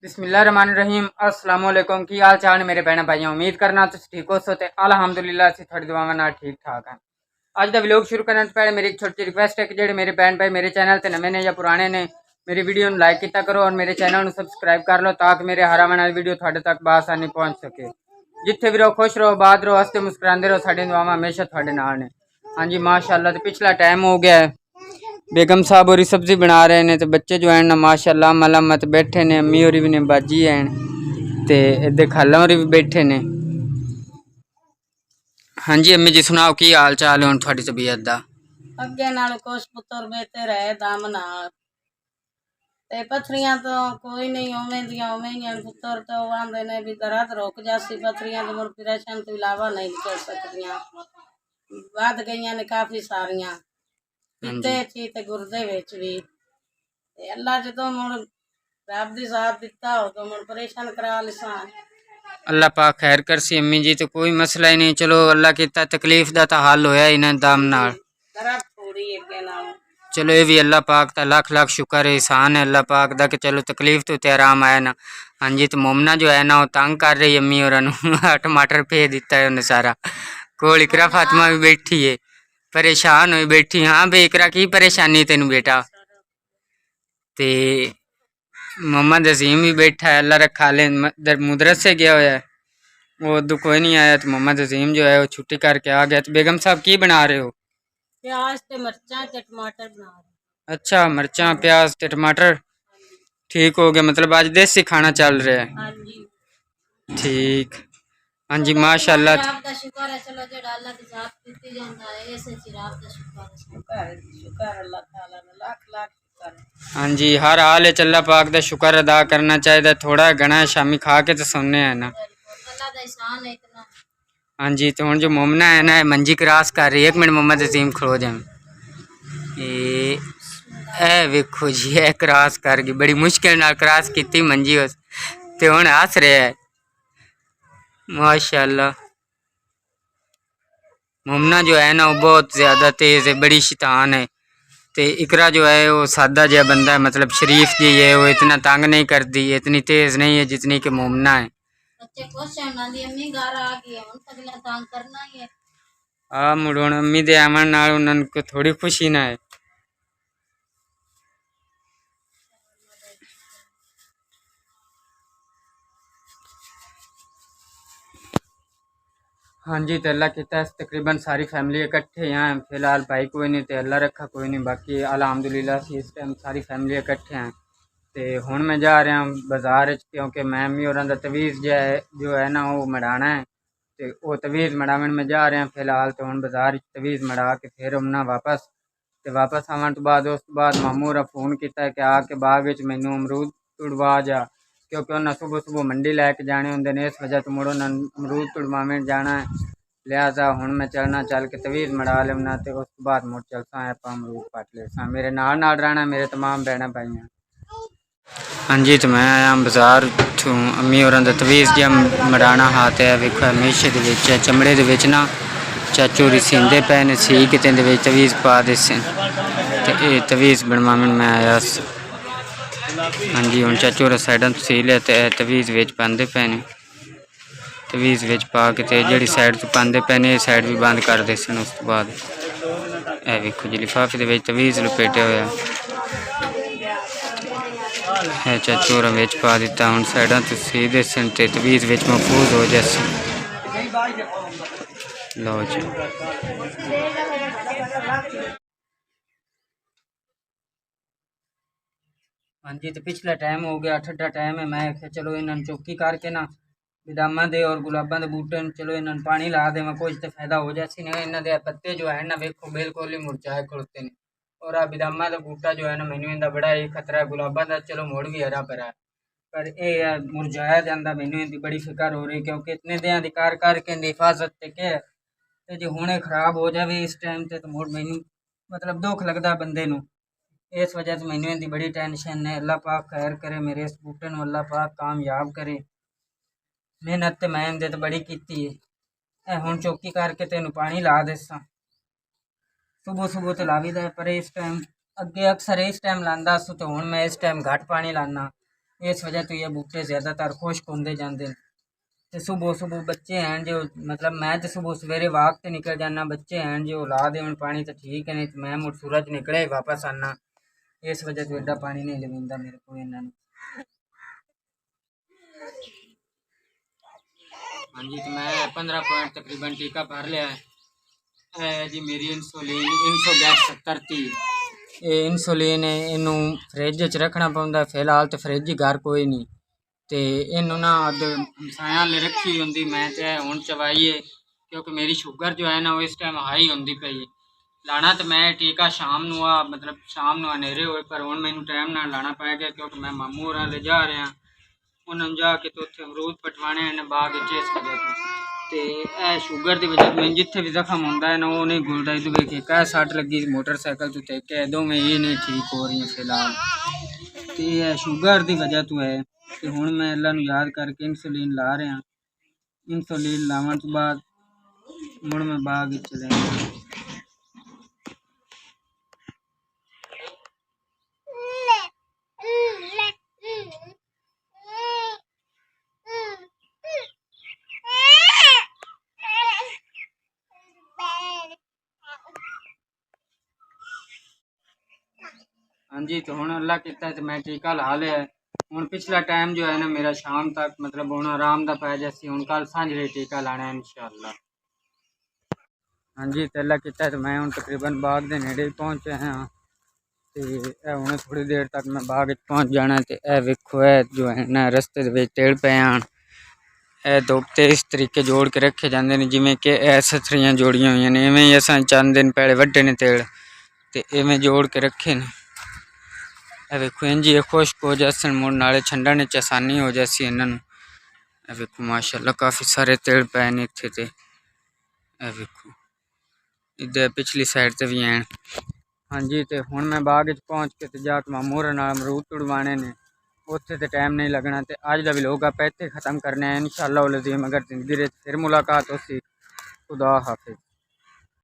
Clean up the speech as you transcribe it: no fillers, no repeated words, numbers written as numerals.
बिस्मिल्लाहिर्रहमानिर्रहीम अस्सलाम वालेकुम की हाल चाल मेरे भैन भाइयों। उम्मीद करना तुम ठीक हो सो ते अल्हम्दुलिल्लाह से थोड़ी दुआवां नाल ठीक ठाक हैं। अज दा व्लॉग शुरू करने से पहले मेरी एक छोटी रिक्वेस्ट है कि जेडे मेरे भैन भाई मेरे चैनल ते नवे ने या पुराने ने मेरी वीडियो ਨੂੰ लाइक किया करो और मेरे चैनल ਨੂੰ सब्सक्राइब कर लो ताकि मेरे हर आने वाली वीडियो थोड़े तक बआसानी पहुंच सके। जिथे भी रहो खुश रहो बात रहो हंसते मुस्कुराते रहो, साड़ी दुआवां हमेशा थोड़े नाल ने। हाँ जी माशाअल्लाह। तो पिछला टाइम हो गया है, बेगम साहब और सब्जी बना रहे ने, तो बच्चे जो है ना माशाअल्लाह मलमत बैठे ने, अम्मी और भी ने बाजी हैं ते इधर खाला और भी बैठे ने। हाँ जी अम्मी जी सुनाओ की हाल चाल है हुण थोड़ी तबीयत दा? अगे नाल कुछ पुत्र बेहतर है दम नाल ते पथरियां तो कोई नहीं उवें दियां उवें ही हैं। पुत्र तो आंदे ने भी दर्द रुक जासी, पथरियां तो मुड़ ऑपरेशन तो इलावा नहीं कर सकदियां, वध गईयां ने काफी सारियां पित्ते ची ते गुर्दे विच भी। ते अल्लाह जदों मुड़ रब दी साथ दिता हो तो मुड़ ऑपरेशन करा लिसा। अल्लाह पाक खैर कर सी अम्मी जी, तो कोई मसला ही नहीं। चलो अल्लाह किता तकलीफ दा तो हल होया इन्हां दम नाल। दर्द थोड़ी अगे नाल चलो ये भी अल्लाह पाक का लाख लाख शुक्र है, एहसान है अल्लाह पाक दा कि चलो तकलीफ तो ते आराम आया ना। हाँ जी तो मोमना जो है ना वो तंग कर रही अम्मी और टमाटर भेज दिता है उन्हें सारा। कोल इकरा फातिमा भी बैठी है परेशान हुई बैठी। हाँ बे इकरा की परेशानी तेन बेटा? ते मोहम्मद अजीम भी बैठा है, अल्लाह रखा ले मुदरस से गया हुआ है, वो उदू कोई नहीं आया। तो मोहम्मद अजीम जो है वो छुट्टी करके आ गया। तो बेगम साहब की बना रहे हो? प्याज ते मिर्चा ते टमाटर बना रहे। अच्छा मिर्चा प्याज ते टमाटर ठीक हो गया, मतलब आज देसी खाना चल रहा है। हाँ जी ठीक। हाँ जी माशाअल्लाह। रब दा शुक्र है, चलो जेड़ा अल्लाह दी जात कीती जांदा है इस च रब दा शुक्र है। शुक्र अल्लाह ताला दा लाख लाख शुक्र है। हाँ जी हर हाल है अल्लाह पाक दा शुक्र अदा करना चाहिए। थोड़ा घना शामी खा के तो सोने है ना। अल्लाह दा एहसान है इतना। हाँ जी तो हुण जो मोमना है ना मंजी क्रॉस कर रही है। एक मिनट मोहम्मद अजीम खलो जाए। ए वेखो जी ए क्रॉस कर गई, बड़ी मुश्किल नाल क्रॉस की मंजी उस ते हुण हस रहा है माशाअल्लाह। मोमना जो है ना वो बहुत ज्यादा तेज है, बड़ी शैतान है। ते इकरा जो है वो सादा जहा बंदा है, मतलब शरीफ जी है, वो इतना तंग नहीं करती, इतनी तेज नहीं है जितनी कि मोमना है। बच्चे खुश हैं ना दी अम्मी घर आ गई है, उन तक तंग करना ही है। आ मुड़ हुण अम्मी दे आवन नाल उन्हां को थोड़ी खुशी ना है। हाँ जी तो अल्लाह किता तकरीबन सारी फैमिली इकट्ठे हैं फिलहाल। भाई कोई नहीं, तो अल्लाह रखा कोई नहीं, बाकी अल्हम्दुलिल्लाह से इस टाइम सारी फैमिली इकट्ठे हैं। तो हुण मैं जा रहा बाज़ार क्योंकि मैं अम्मी और तवीज़ जो है ना वो मड़ाना है। तो वो तवीज़ मड़ावन में जा रहे हैं फिलहाल। तो हुण बाज़ार तवीज़ मड़ा के फिर हमना वापस आवन तो बाद उस बाद मामू होरा फोन किया कि आके बाग मैनू अमरूद तुड़वा जा, क्योंकि उन्हें सुबह सुबह मंडी लैके जाने होंगे ने, इस वजह तो मुड़ उन्हें अमरूद तुड़वावे जाना है। लिहाजा हुण मैं चलना चल के तवीज़ मड़ा लेना तो उस बाद मुड़ चलसा आप अमरूद पट लेसा। मेरे नाल नाल रहना मेरे तमाम भैन भाई हैं। हाँ जी तो मैं आया बाज़ार तो अम्मी और तवीज़ जब मड़ाना हा तो वेखो हमेशे के चमड़े के ना चाचू होरी सींदे पे ने, सी किते तवीज़ पा दे तो ये तवीज़ बनवावन मैं आया। हाँ जी हुण चाचू होर साइडा तो सी लिया तो तवीज़ विच पांदे पे ने, तवीज़ विच पा के ते जिहड़ी साइड तो पांदे पे ने साइड भी बंद कर दे सन। उस तो बाद ए वेखो जी लिफाफे दे विच तवीज़ लपेटे होया है, चाचू होर विच पा दिता। हुण साइडा तो सी दे सन ते तवीज़ विच महफूज हो जासी। लो जी हाँ जी तो पिछला टाइम हो गया ठंडा टाइम है, मैं आख्या चलो इन्होंने चौकी करके ना बेदामा दे और गुलाबा के बूटे चलो इन्होंने पानी ला देव, कुछ तो फायदा हो जासी ना। इन्हों के पत्ते जो है ना वेखो बिल्कुल ही मुरझाए खड़ोते हैं। और आ बेदामा का बूटा जो है ना मैनू इनका बड़ा ही खतरा है। गुलाबा का चलो मुड़ भी हरा भरा है, पर यह मुरझाया जाता। मैनू इनकी बड़ी फिक्र हो रही क्योंकि इतने दिन की कार करके हिफाजत से क्या है, जो हुणे खराब हो जाए इस टाइम से तो मुड़ मैनू मतलब दुख लगता बंदे नूं। इस वजह से मैनू इनकी बड़ी टेंशन है। अल्लाह पाक खैर करे, मेरे इस बूटे नूं अल्लाह पाक कामयाब करे। मेहनत तो मैं इनके तो बड़ी की है। हुण चौकी करके तेन पानी ला देसा, सुबह सुबह तो ला भी दे, पर इस टाइम अगे अक्सर इस टाइम लांदा सू तो हुण मैं इस टाइम घट पानी लाना इस वजह तो ये बूटे ज़्यादातर खुश्क होंदे जांदे। ते सुबह सुबह बच्चे हैं जो मतलब मैं तो सुबह सवेरे वाक ते निकल जाना, बच्चे हैं जो ला देवन पानी तो ठीक है, नहीं तो मैं मुड़ सूरज निकले ही वापस आना। इस वजह तो एडा पानी नहीं लविंदा मेरे को इन्हां नूं। हाँ जी, तो मैं 15 पॉइंट तकरीबन टीका भर लिया है जी। मेरी इंसुलिन 170 ये इंसुलिन है, इनू फ्रिज च रखना पौंदा। फिलहाल तो फ्रिज ही घर कोई नहीं, तो इनू ना अद हमसाया ले रखी होंगी। मैं तो हुण चवाई है क्योंकि मेरी शुगर जो है ना वो इस टाइम हाई होंदी पई। लाना तो मैं टीका शाम नू आ मतलब शाम नू हनेरे होए, पर हुण मैनू टाइम नाल लाना पै गया क्योंकि मैं मामू होरां ले जा रहा। उन्होंने जाके तो उत्थे अमरूद पटवाने ने बाग च इस वजह तो यह शुगर की वजह मैं जिथे भी जख्म होंदा है ना वो नहीं घुलदा। इधर वेखे कह सट लगी मोटरसाइकिल तो टेके दो में ये नहीं ठीक हो रही है फिलहाल। तो यह शुगर की वजह तो है कि हुण मैं अल्लाह नू याद करके इंसुलिन ला रहा। इंसुलिन लावन तो बाद मुड़ मैं बाग चले गया। हाँ जी, तो हुण अल्लाह किता तो मैं टीका ला लिया। हुण पिछला टाइम जो है ना मेरा शाम तक मतलब हुण आराम दा पै जैसी। हुण कल सांझरे टीका लाना है इंशाअल्लाह। हाँ जी, तो अल्लाह किता तो मैं हुण तकरीबन बाग दे नेड़े पहुँचे हाँ। तो हुण थोड़ी देर तक मैं बाग पहुँच जाना। तो यह वेखो है जो है ना रस्ते दे विच टेड़ पे आन ए दोपते इस तरीके जोड़ के रखे जाते हैं जिमें कि सथरियाँ जोड़ियां हुई ने। इवें ही असां चंद दिन पहले वड्डे ने तेड़ ते इवें जोड़ के रखे ने। ए वेखो इंज ये खुश्क हो जासन मुड़ नाले छंडने च आसानी हो जासी इन्हां नूं। ए वेखो माशाअल्लाह काफ़ी सारे तेड़ पे ने इत्थे ते। ए वेखो इधर पिछली साइड ते भी हैं। हाँ जी, तो हुण मैं बाग च पहुँच के ते जाके मामू होरां नाल अमरूद तुड़वाने ने। उत्थे तो टाइम नहीं लगना। तो अज का व्लॉग आप इत्थे ख़त्म करने हैं इंशाअल्लाह अज़ीम। अगर जिंदगी फिर मुलाकात होसी खुदा हाफिज़।